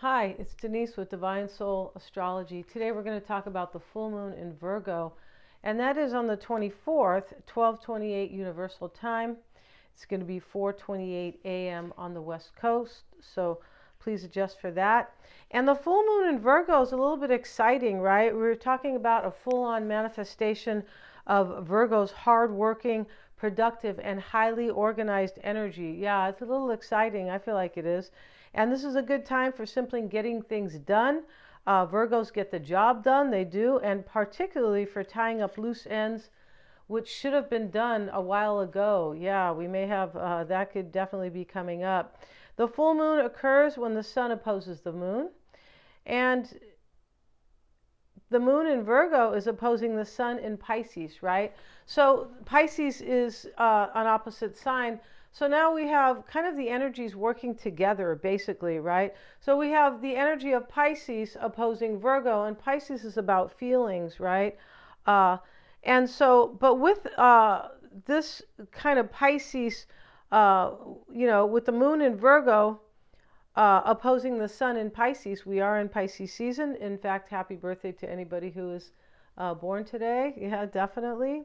Hi, it's Denise with Divine Soul Astrology. Today we're going to talk about the full moon in Virgo, and that is on the 24th, 12:28 Universal Time. It's going to be 4:28 a.m. on the West Coast, so please adjust for that. And the full moon in Virgo is a little bit exciting, right? We're talking about a full-on manifestation of Virgo's hard-working, productive, and highly organized energy. Yeah, it's a little exciting. I feel like it is. And this is a good time for simply getting things done. Virgos get the job done, they do, and particularly for tying up loose ends, which should have been done a while ago. Yeah, we may have, that could definitely be coming up. The full moon occurs when the sun opposes the moon, and the moon in Virgo is opposing the sun in Pisces, right? So Pisces is an opposite sign. So now we have kind of the energies working together, basically, right? So we have the energy of Pisces opposing Virgo, and Pisces is about feelings, right? And so, but with this kind of Pisces, with the moon in Virgo opposing the sun in Pisces, we are in Pisces season. In fact, happy birthday to anybody who is born today. Yeah, definitely.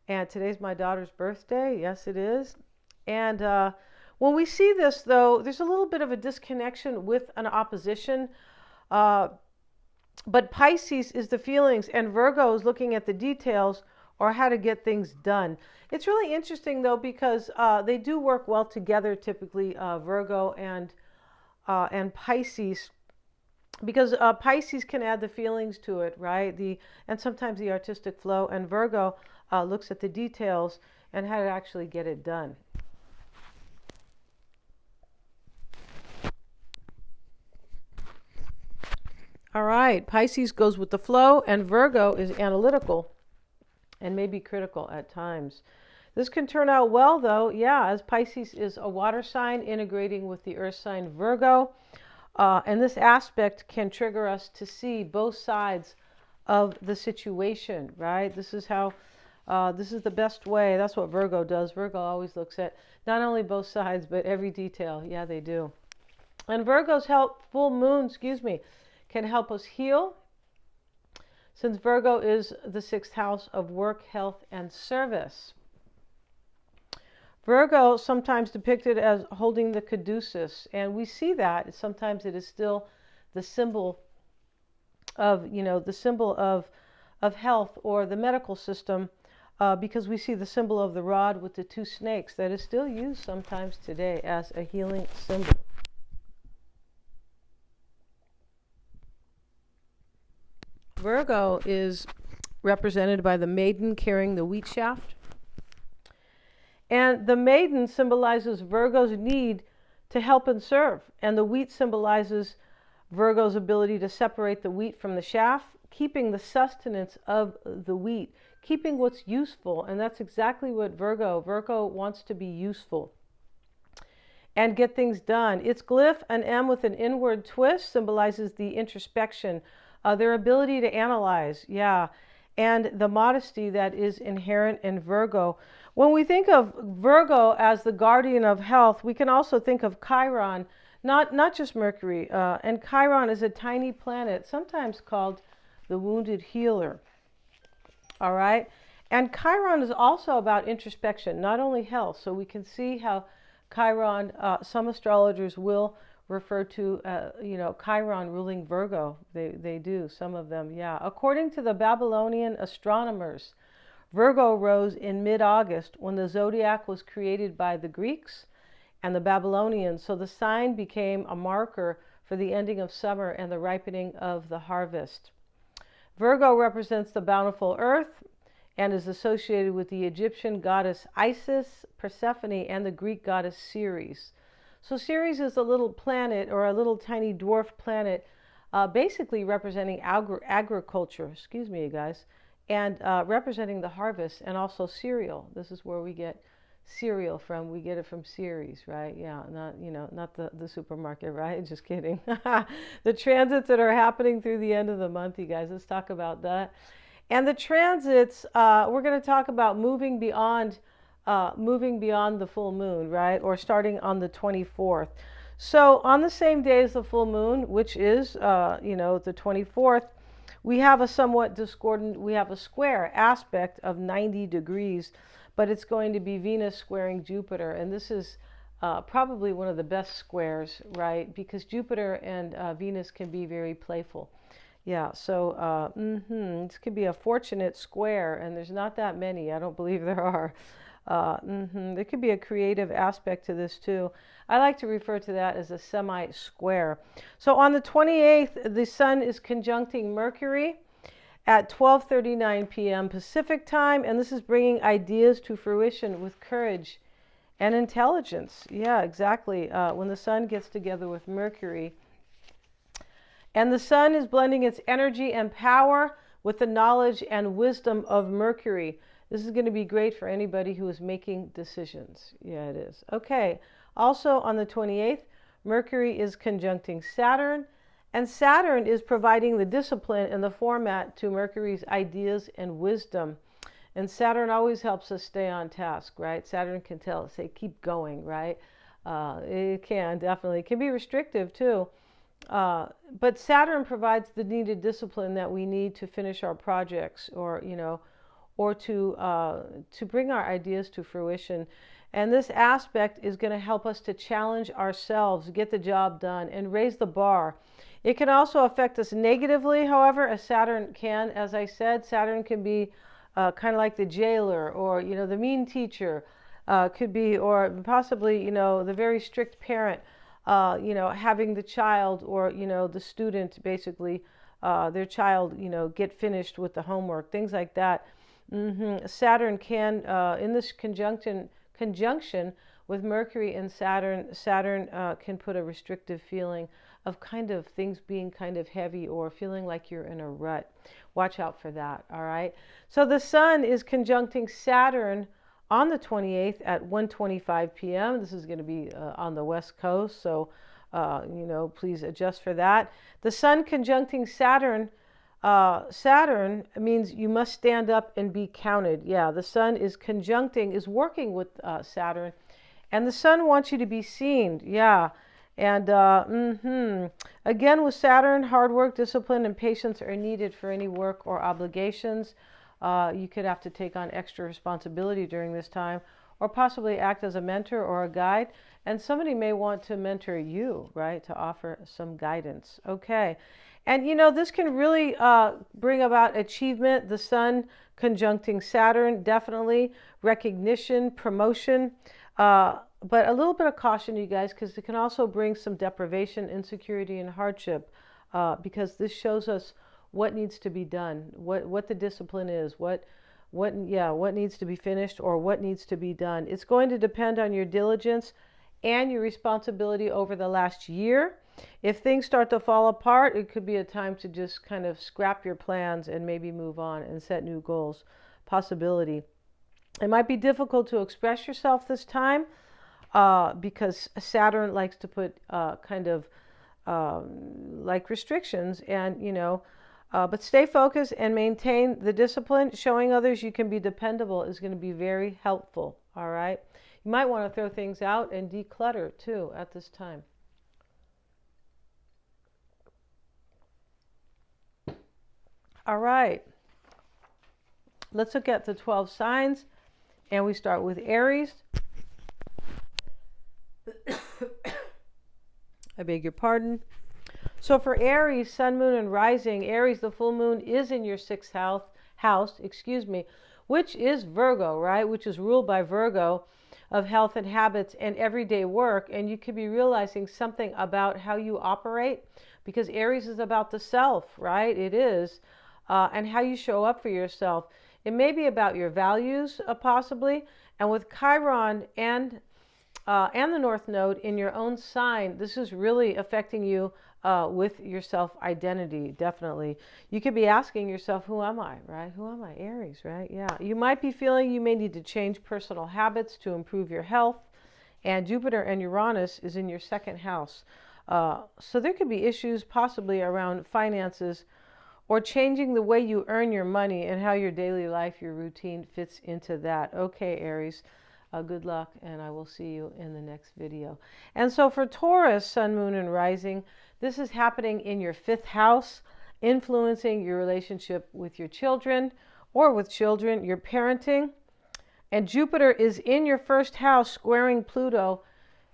And today's my daughter's birthday. Yes, it is. And when we see this, though, there's a little bit of a disconnection with an opposition. But Pisces is the feelings, and Virgo is looking at the details or how to get things done. It's really interesting, though, because they do work well together, typically, Virgo and Pisces, because Pisces can add the feelings to it, right? And sometimes the artistic flow, and Virgo looks at the details and how to actually get it done. All right, Pisces goes with the flow, and Virgo is analytical and maybe critical at times. This can turn out well, though, yeah, as Pisces is a water sign integrating with the earth sign Virgo. And this aspect can trigger us to see both sides of the situation, right? This is how, this is the best way. That's what Virgo does. Virgo always looks at not only both sides, but every detail. Yeah, they do. And Virgo's full moon, can help us heal, since Virgo is the sixth house of work, health, and service. Virgo sometimes depicted as holding the caduceus, and we see that sometimes it is still the symbol of, of health or the medical system, because we see the symbol of the rod with the two snakes that is still used sometimes today as a healing symbol. Virgo is represented by the maiden carrying the wheat shaft. And the maiden symbolizes Virgo's need to help and serve. And the wheat symbolizes Virgo's ability to separate the wheat from the chaff, keeping the sustenance of the wheat, keeping what's useful. And that's exactly what Virgo wants to be useful and get things done. Its glyph, an M with an inward twist, symbolizes the introspection, their ability to analyze, and the modesty that is inherent in Virgo. When we think of Virgo as the guardian of health, we can also think of Chiron, not just Mercury. And Chiron is a tiny planet, sometimes called the wounded healer. All right? And Chiron is also about introspection, not only health. So we can see how Chiron, some astrologers will refer to, Chiron ruling Virgo. They do, some of them, yeah. According to the Babylonian astronomers, Virgo rose in mid-August when the zodiac was created by the Greeks and the Babylonians. So the sign became a marker for the ending of summer and the ripening of the harvest. Virgo represents the bountiful earth and is associated with the Egyptian goddess Isis, Persephone, and the Greek goddess Ceres. So Ceres is a little planet, or a little tiny dwarf planet, basically representing agriculture, you guys, and representing the harvest, and also cereal. This is where we get cereal from. We get it from Ceres, right? Yeah, not the supermarket, right? Just kidding. The transits that are happening through the end of the month, you guys, let's talk about that. And the transits, we're going to talk about moving beyond the full moon, right? Or starting on the 24th. So on the same day as the full moon, which is, the 24th, we have a somewhat discordant, we have a square aspect of 90 degrees, but it's going to be Venus squaring Jupiter. And this is probably one of the best squares, right? Because Jupiter and Venus can be very playful. Yeah, so this could be a fortunate square, and there's not that many. I don't believe there are. There could be a creative aspect to this too. I like to refer to that as a semi-square. So on the 28th, the Sun is conjuncting Mercury at 12:39 p.m. Pacific time, and this is bringing ideas to fruition with courage and intelligence. Yeah, exactly. When the Sun gets together with Mercury. And the Sun is blending its energy and power with the knowledge and wisdom of Mercury. This is going to be great for anybody who is making decisions. Yeah, it is. Okay. Also on the 28th, Mercury is conjuncting Saturn, and Saturn is providing the discipline and the format to Mercury's ideas and wisdom. And Saturn always helps us stay on task, right? Saturn can say, keep going, right? It can definitely. It can be restrictive too. But Saturn provides the needed discipline that we need to finish our projects, or to bring our ideas to fruition. And this aspect is going to help us to challenge ourselves, get the job done, and raise the bar. It can also affect us negatively, however, as Saturn can. As I said, Saturn can be kind of like the jailer, or the mean teacher, could be, or possibly the very strict parent. Having the child, or the student, basically their child get finished with the homework, things like that. Saturn can, in this conjunction with Mercury and Saturn can put a restrictive feeling of kind of things being kind of heavy, or feeling like you're in a rut. Watch out for that. All right. So the Sun is conjuncting Saturn on the 28th at 1:25 p.m. This is going to be on the West Coast, so please adjust for that. The Sun conjuncting Saturn. Saturn means you must stand up and be counted. Yeah, the Sun is working with Saturn, and the Sun wants you to be seen. Yeah, and again with Saturn, hard work, discipline, and patience are needed for any work or obligations. You could have to take on extra responsibility during this time, or possibly act as a mentor or a guide. And somebody may want to mentor you, right, to offer some guidance. Okay. And this can really bring about achievement. The Sun conjuncting Saturn, definitely recognition, promotion, but a little bit of caution, you guys, because it can also bring some deprivation, insecurity, and hardship, because this shows us what needs to be done, what the discipline is, what needs to be finished, or what needs to be done. It's going to depend on your diligence and your responsibility over the last year. If things start to fall apart, it could be a time to just kind of scrap your plans and maybe move on and set new goals. Possibility. It might be difficult to express yourself this time because Saturn likes to put kind of like restrictions, and but stay focused and maintain the discipline. Showing others you can be dependable is going to be very helpful. All right. You might want to throw things out and declutter too at this time. All right. Let's look at the 12 signs, and we start with Aries. I beg your pardon. So for Aries, Sun, Moon, and Rising, Aries, the full moon is in your sixth house, which is Virgo, right? Which is ruled by Virgo, of health and habits and everyday work. And you could be realizing something about how you operate, because Aries is about the self, right? It is. And how you show up for yourself. It may be about your values, possibly. And with Chiron and the North Node in your own sign, this is really affecting you with your self-identity, definitely. You could be asking yourself, who am I, right? Who am I? Aries, right? Yeah. You might be feeling you may need to change personal habits to improve your health. And Jupiter and Uranus is in your second house. So there could be issues possibly around finances, or changing the way you earn your money and how your daily life, your routine fits into that. Okay, Aries. Good luck, and I will see you in the next video. And so for Taurus, Sun, Moon, and Rising, this is happening in your 5th house, influencing your relationship with your children or with children, your parenting. And Jupiter is in your 1st house, squaring Pluto,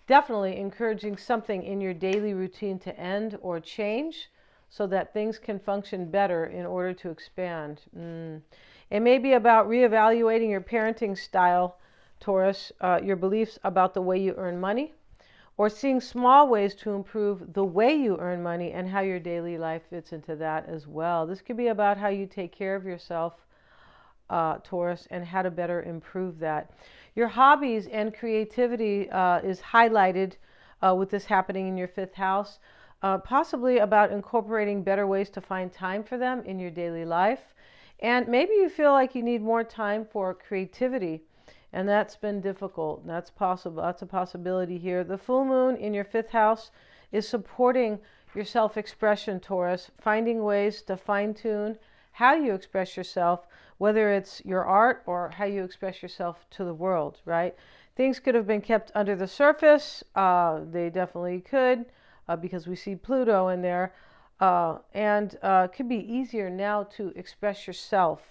definitely encouraging something in your daily routine to end or change so that things can function better in order to expand. It may be about reevaluating your parenting style, Taurus, your beliefs about the way you earn money, or seeing small ways to improve the way you earn money and how your daily life fits into that as well. This could be about how you take care of yourself, Taurus, and how to better improve that. Your hobbies and creativity is highlighted with this happening in your 5th house, possibly about incorporating better ways to find time for them in your daily life. And maybe you feel like you need more time for creativity, and that's been difficult. That's possible. That's a possibility here. The full moon in your 5th house is supporting your self-expression, Taurus, finding ways to fine-tune how you express yourself, whether it's your art or how you express yourself to the world, right? Things could have been kept under the surface. They definitely could, because we see Pluto in there. And it could be easier now to express yourself.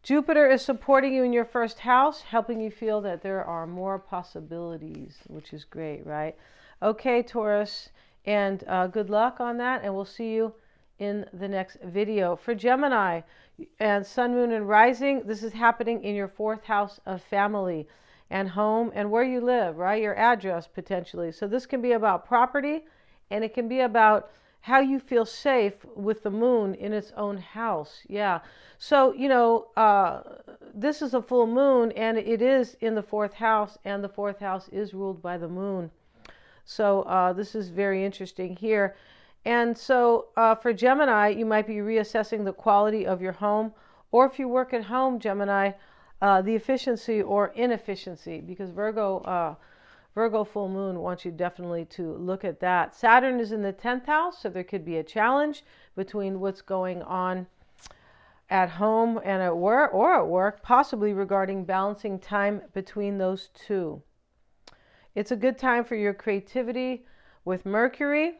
Jupiter is supporting you in your 1st house, helping you feel that there are more possibilities, which is great, right? Okay, Taurus, and good luck on that, and we'll see you in the next video. For Gemini and Sun, Moon, and Rising, this is happening in your 4th house of family and home and where you live, right? Your address, potentially. So this can be about property, and it can be about how you feel safe with the moon in its own house. Yeah. So, this is a full moon, and it is in the 4th house, and the 4th house is ruled by the moon. So this is very interesting here. And so for Gemini, you might be reassessing the quality of your home, or if you work at home, Gemini, the efficiency or inefficiency, because Virgo full moon wants you definitely to look at that. Saturn is in the 10th house, so there could be a challenge between what's going on at home and at work, possibly regarding balancing time between those two. It's a good time for your creativity with Mercury,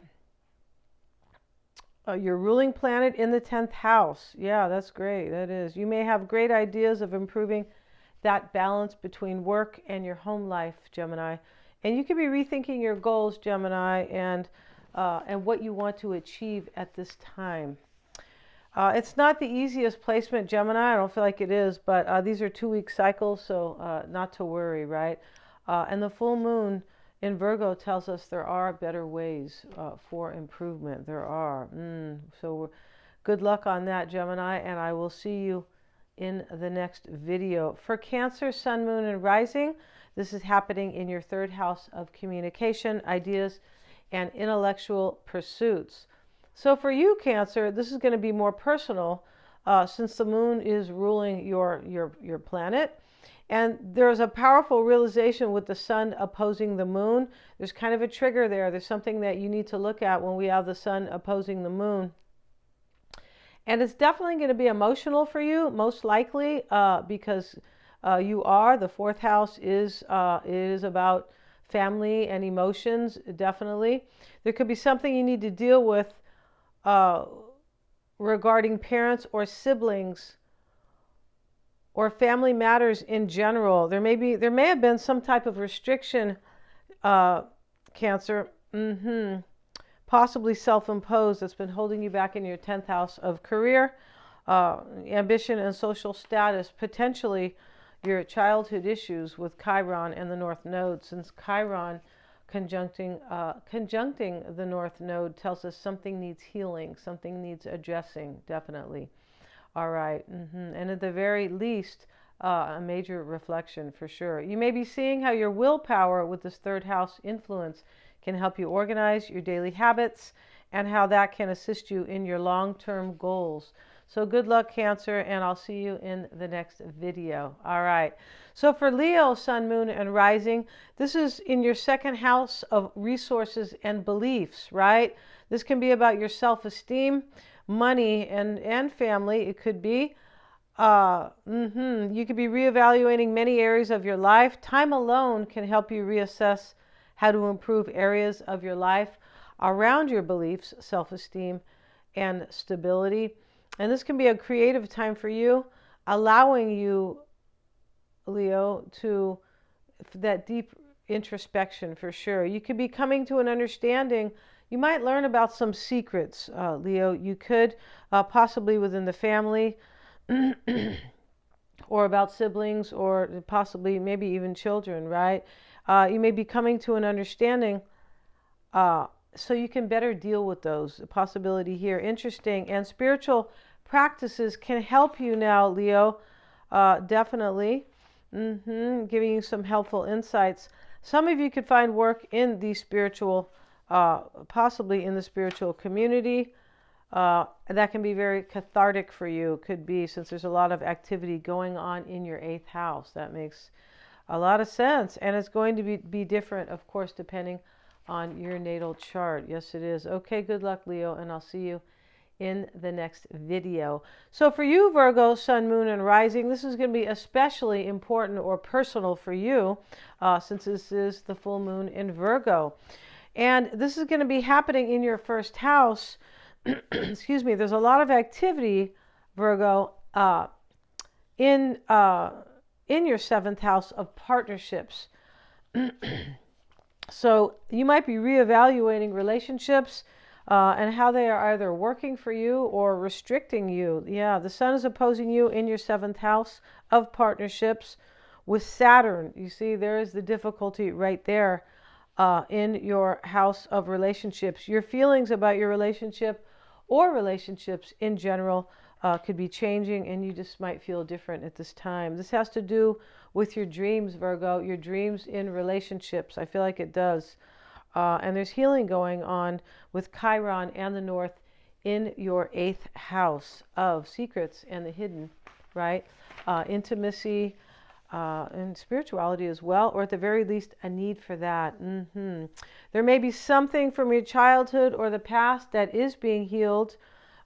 your ruling planet in the 10th house. Yeah, that's great. That is. You may have great ideas of improving that balance between work and your home life, Gemini. And you could be rethinking your goals, Gemini, and what you want to achieve at this time. It's not the easiest placement, Gemini. I don't feel like it is, but these are 2-week cycles, so not to worry, right? And the full moon in Virgo tells us there are better ways for improvement. There are. So good luck on that, Gemini, and I will see you in the next video. For Cancer, Sun, Moon, and Rising, this is happening in your 3rd house of communication, ideas, and intellectual pursuits. So for you, Cancer, this is going to be more personal since the moon is ruling your planet. And there's a powerful realization with the sun opposing the moon. There's kind of a trigger there. There's something that you need to look at when we have the sun opposing the moon. And it's definitely going to be emotional for you, most likely, because the 4th house is about family and emotions, definitely. There could be something you need to deal with regarding parents or siblings or family matters in general. There may have been some type of restriction, Cancer, possibly self-imposed, that's been holding you back in your 10th house of career, ambition, and social status. Potentially your childhood issues with Chiron and the North Node, since Chiron conjuncting the North Node tells us something needs healing, something needs addressing, definitely. All right. And at the very least, a major reflection for sure. You may be seeing how your willpower with this 3rd house influence can help you organize your daily habits and how that can assist you in your long-term goals. So good luck, Cancer, and I'll see you in the next video. All right. So for Leo, Sun, Moon, and Rising, this is in your 2nd house of resources and beliefs, right? This can be about your self-esteem, money, and family. It could be You could be reevaluating many areas of your life. Time alone can help you reassess how to improve areas of your life around your beliefs, self-esteem, and stability. And this can be a creative time for you, allowing you, Leo, to that deep introspection for sure. You could be coming to an understanding. You might learn about some secrets, Leo. You could possibly within the family or about siblings or possibly maybe even children, right? You may be coming to an understanding so you can better deal with those. Possibility here. Interesting. And spiritual practices can help you now, Leo, definitely. Giving you some helpful insights. Some of you could find work in the spiritual, possibly in the spiritual community. That can be very cathartic for you. Could be, since there's a lot of activity going on in your 8th house. That makes a lot of sense. And it's going to be different, of course, depending on your natal chart. Yes, it is. Okay, good luck, Leo, and I'll see you in the next video. So for you, Virgo, Sun, Moon, and Rising, this is going to be especially important or personal for you since this is the full moon in Virgo. And this is going to be happening in your 1st house. Excuse me. There's a lot of activity, Virgo, in your 7th house of partnerships. So you might be reevaluating relationships and how they are either working for you or restricting you. Yeah, the sun is opposing you in your 7th house of partnerships with Saturn. You see, there is the difficulty right there in your house of relationships. Your feelings about your relationship or relationships in general could be changing, and you just might feel different at this time. This has to do with your dreams, Virgo, your dreams in relationships. I feel like it does. And there's healing going on with Chiron and the North in your 8th house of secrets and the hidden, right? Intimacy and spirituality as well, or at the very least, a need for that. There may be something from your childhood or the past that is being healed,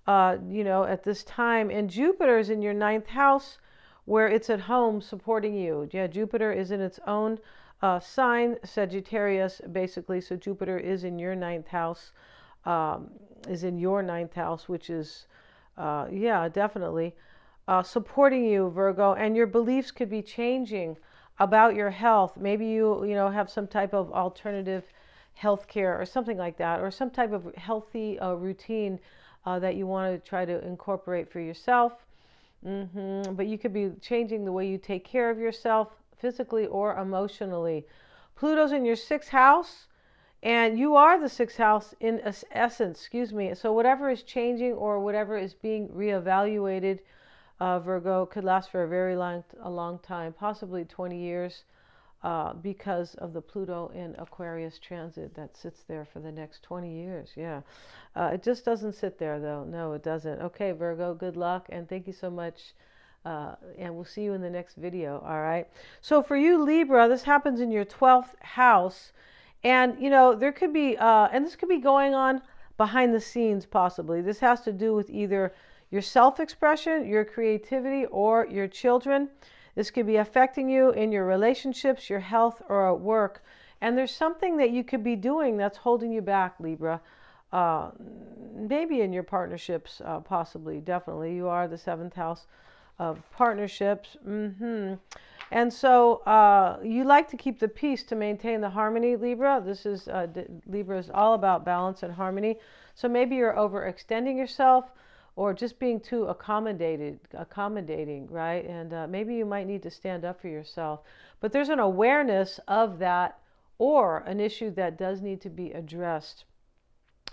at this time. And Jupiter is in your 9th house where it's at home supporting you. Yeah, Jupiter is in its own sign, Sagittarius, basically. So Jupiter is in your 9th house, which is, definitely supporting you, Virgo. And your beliefs could be changing about your health. Maybe you have some type of alternative health care or something like that, or some type of healthy routine that you want to try to incorporate for yourself. But you could be changing the way you take care of yourself, physically or emotionally. Pluto's in your 6th house, and you are the 6th house in essence, So whatever is changing or whatever is being reevaluated, Virgo, could last for a long time, possibly 20 years, because of the Pluto in Aquarius transit that sits there for the next 20 years. Yeah. It just doesn't sit there, though. No, it doesn't. Okay, Virgo, good luck, and thank you so much. And we'll see you in the next video. All right. So for you, Libra, this happens in your 12th house. And, there could be, and this could be going on behind the scenes, possibly. This has to do with either your self-expression, your creativity, or your children. This could be affecting you in your relationships, your health, or at work. And there's something that you could be doing that's holding you back, Libra. Maybe in your partnerships, possibly, definitely. You are the 7th house of partnerships. And so you like to keep the peace to maintain the harmony, Libra. Libra is all about balance and harmony. So maybe you're overextending yourself or just being too accommodating, right? And maybe you might need to stand up for yourself. But there's an awareness of that or an issue that does need to be addressed.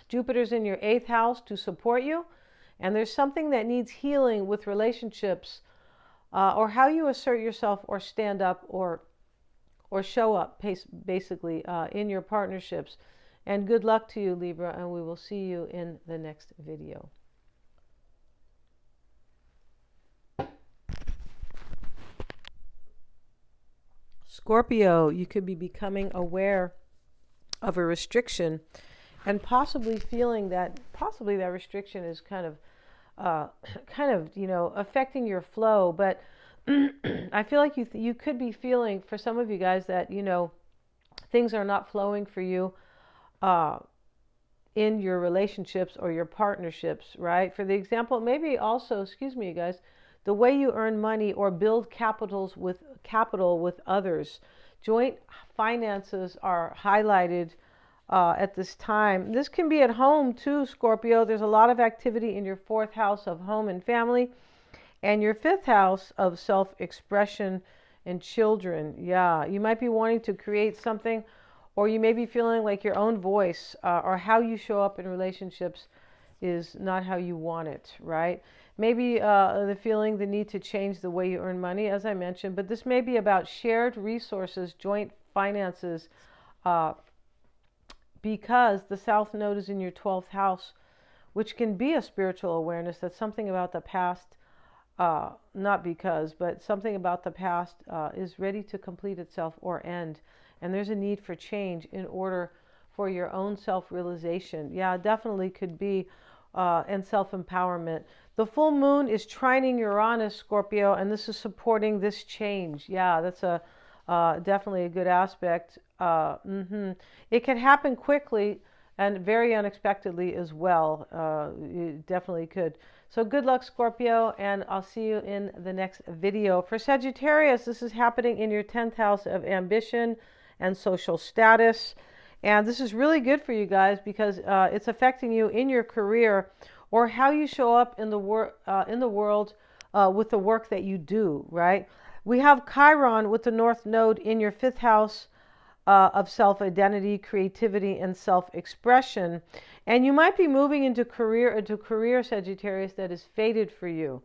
Jupiter's in your 8th house to support you. And there's something that needs healing with relationships or how you assert yourself or stand up or show up, basically, in your partnerships. And good luck to you, Libra, and we will see you in the next video. Scorpio, you could be becoming aware of a restriction and possibly feeling that that restriction is kind of kind of, affecting your flow. But I feel like you could be feeling, for some of you guys, that, things are not flowing for you in your relationships or your partnerships, right? For the example, maybe also, excuse me, you guys, the way you earn money or build capital with others. Joint finances are highlighted at this time. This can be at home too, Scorpio. There's a lot of activity in your 4th house of home and family, and your 5th house of self-expression and children. Yeah, you might be wanting to create something, or you may be feeling like your own voice or how you show up in relationships is not how you want it, right? Maybe the feeling, the need to change the way you earn money, as I mentioned, but this may be about shared resources, joint finances, because the South Node is in your 12th house, which can be a spiritual awareness. That's something about the past, not because, but something about the past is ready to complete itself or end. And there's a need for change in order for your own self-realization. Yeah, definitely could be, and self-empowerment. The full moon is trining Uranus, Scorpio, and this is supporting this change. Yeah, that's definitely a good aspect. It can happen quickly and very unexpectedly as well. It definitely could. So good luck, Scorpio, and I'll see you in the next video. For Sagittarius, this is happening in your 10th house of ambition and social status. And this is really good for you guys because it's affecting you in your career or how you show up in the world with the work that you do, right? We have Chiron with the North Node in your 5th house of self-identity, creativity, and self-expression. And you might be moving into career, Sagittarius, that is fated for you,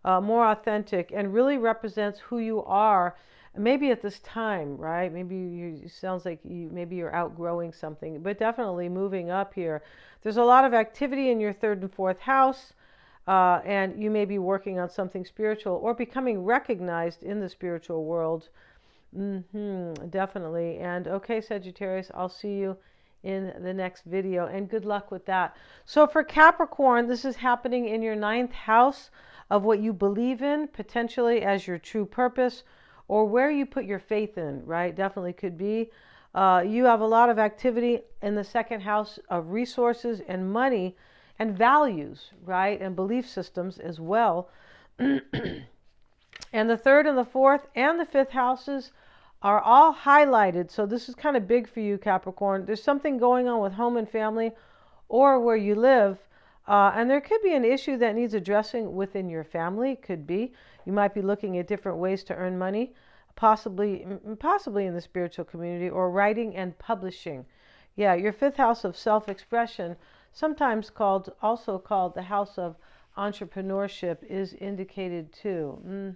more authentic, and really represents who you are. Maybe at this time, right? Maybe it sounds like maybe you're outgrowing something, but definitely moving up here. There's a lot of activity in your 3rd and 4th house, and you may be working on something spiritual or becoming recognized in the spiritual world. Definitely. And okay, Sagittarius, I'll see you in the next video, and good luck with that. So for Capricorn, this is happening in your 9th house of what you believe in, potentially as your true purpose, or where you put your faith in, right? Definitely could be. You have a lot of activity in the 2nd house of resources and money and values, right? And belief systems as well. And the 3rd and the 4th and the 5th houses are all highlighted. So this is kind of big for you, Capricorn. There's something going on with home and family or where you live. And there could be an issue that needs addressing within your family. Could be. You might be looking at different ways to earn money, possibly in the spiritual community, or writing and publishing. Yeah, your 5th house of self-expression, sometimes also called the house of entrepreneurship, is indicated too.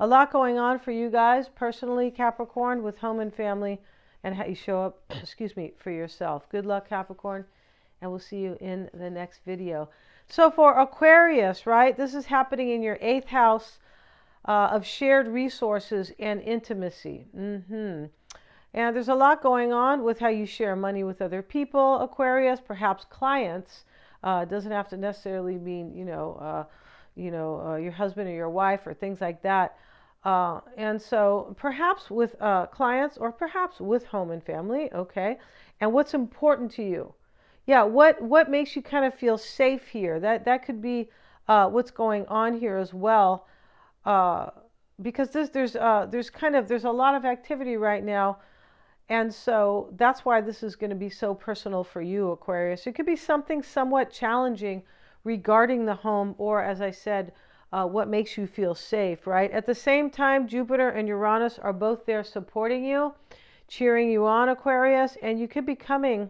A lot going on for you guys personally, Capricorn, with home and family and how you show up, excuse me, for yourself. Good luck, Capricorn, and we'll see you in the next video. So for Aquarius, right, this is happening in your 8th house of shared resources and intimacy. And there's a lot going on with how you share money with other people, Aquarius, perhaps clients. It doesn't have to necessarily mean, your husband or your wife or things like that. And so perhaps with clients or perhaps with home and family, okay? And what's important to you? Yeah, what makes you kind of feel safe here? That could be what's going on here as well. Because there's a lot of activity right now. And so that's why this is going to be so personal for you, Aquarius. It could be something somewhat challenging regarding the home or, as I said, what makes you feel safe, right? At the same time, Jupiter and Uranus are both there supporting you, cheering you on, Aquarius, and you could be coming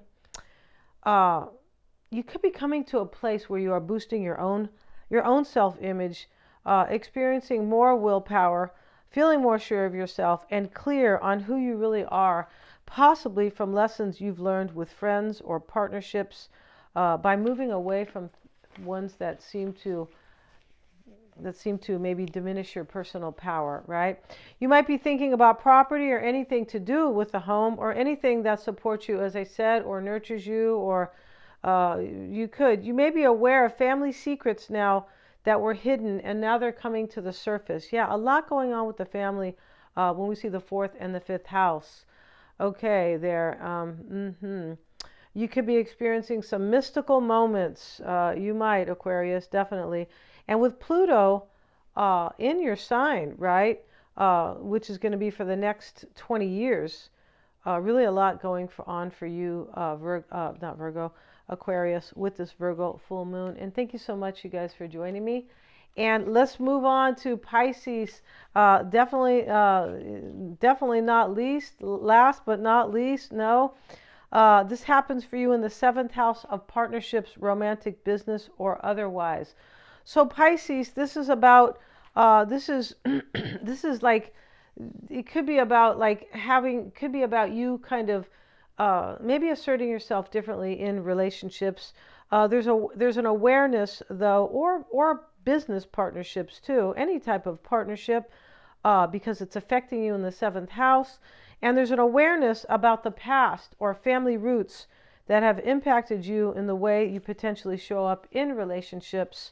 to a place where you are boosting your own self-image, experiencing more willpower, feeling more sure of yourself, and clear on who you really are, possibly from lessons you've learned with friends or partnerships, by moving away from ones that seem to maybe diminish your personal power, right? You might be thinking about property or anything to do with the home or anything that supports you, as I said, or nurtures you, or You may be aware of family secrets now that were hidden, and now they're coming to the surface. Yeah, a lot going on with the family when we see the 4th and the 5th house. Okay, there. You could be experiencing some mystical moments. You might, Aquarius, definitely. And with Pluto in your sign, right, which is going to be for the next 20 years, really a lot going on for you, not Virgo, Aquarius, with this Virgo full moon. And thank you so much, you guys, for joining me. And let's move on to Pisces. Definitely not least, last but not least, no. This happens for you in the 7th house of partnerships, romantic, business, or otherwise. So Pisces, this is about, this is like, it could be about like could be about you kind of maybe asserting yourself differently in relationships. There's an awareness though, or business partnerships too, any type of partnership, because it's affecting you in the 7th house. And there's an awareness about the past or family roots that have impacted you in the way you potentially show up in relationships.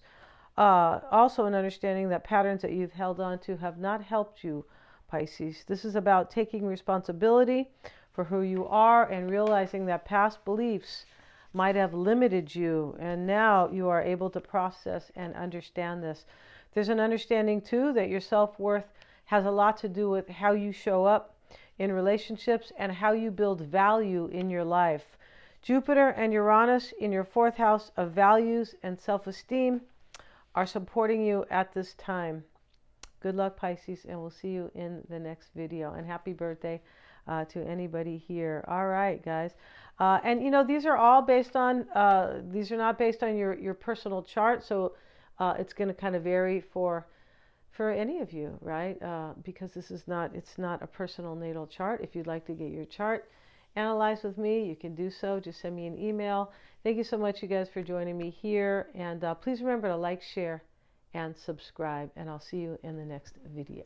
Also an understanding that patterns that you've held on to have not helped you, Pisces. This is about taking responsibility for who you are and realizing that past beliefs might have limited you, and now you are able to process and understand this. There's an understanding too that your self-worth has a lot to do with how you show up in relationships and how you build value in your life. Jupiter and Uranus in your 4th house of values and self-esteem are supporting you at this time. Good luck, Pisces, and we'll see you in the next video. And happy birthday to anybody here. All right, guys. And you know, these are all based on, these are not based on your personal chart, so it's going to kind of vary for any of you, right? Because this is not, it's not a personal natal chart. If you'd like to get your chart analyzed with me, you can do so. Just send me an email. Thank you so much, you guys, for joining me here. And please remember to like, share, and subscribe. And I'll see you in the next video.